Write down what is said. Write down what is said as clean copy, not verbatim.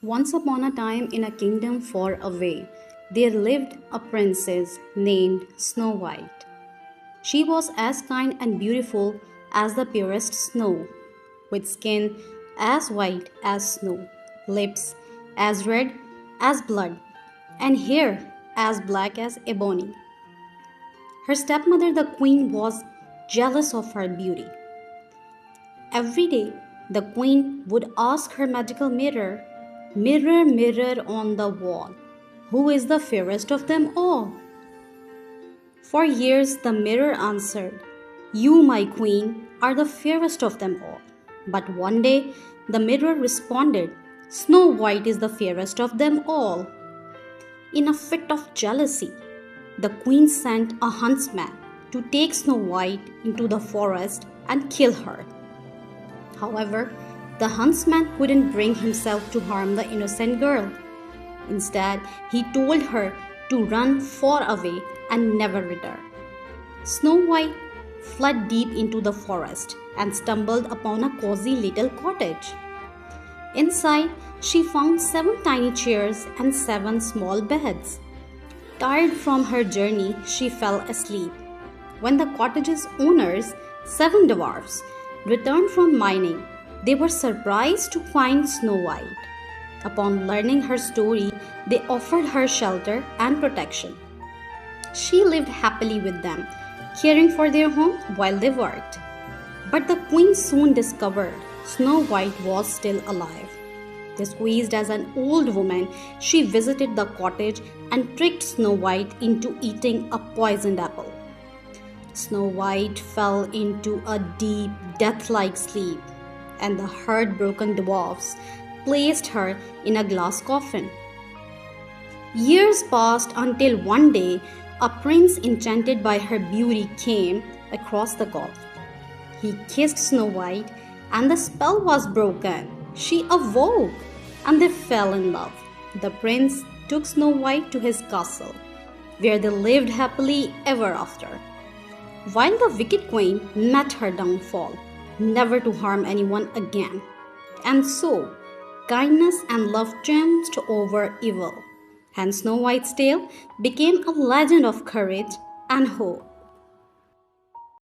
Once upon a time, in a kingdom far away, there lived a princess named Snow White. She was as kind and beautiful as the purest snow, with skin as white as snow, lips as red as blood, and hair as black as ebony. Her stepmother, the queen, was jealous of her beauty. Every day, the queen would ask her magical mirror, "Mirror, mirror on the wall, who is the fairest of them all?" For years, the mirror answered, "You, my queen, are the fairest of them all." But one day, the mirror responded, "Snow White is the fairest of them all." In a fit of jealousy, the queen sent a huntsman to take Snow White into the forest and kill her. However, the huntsman couldn't bring himself to harm the innocent girl. Instead, he told her to run far away and never return. Snow White fled deep into the forest and stumbled upon a cozy little cottage. Inside, she found 7 tiny chairs and 7 small beds. Tired from her journey, she fell asleep. When the cottage's owners, 7 dwarfs, returned from mining, they were surprised to find Snow White. Upon learning her story, they offered her shelter and protection. She lived happily with them, caring for their home while they worked. But the queen soon discovered Snow White was still alive. Disguised as an old woman, she visited the cottage and tricked Snow White into eating a poisoned apple. Snow White fell into a deep, death-like sleep, and the heartbroken dwarfs placed her in a glass coffin. Years passed until one day a prince enchanted by her beauty came across the gulf. He kissed Snow White, and the spell was broken. She awoke, and they fell in love. The prince took Snow White to his castle, where they lived happily ever after. While the wicked queen met her downfall, never to harm anyone again. And so, kindness and love triumphed over evil, and Snow White's tale became a legend of courage and hope.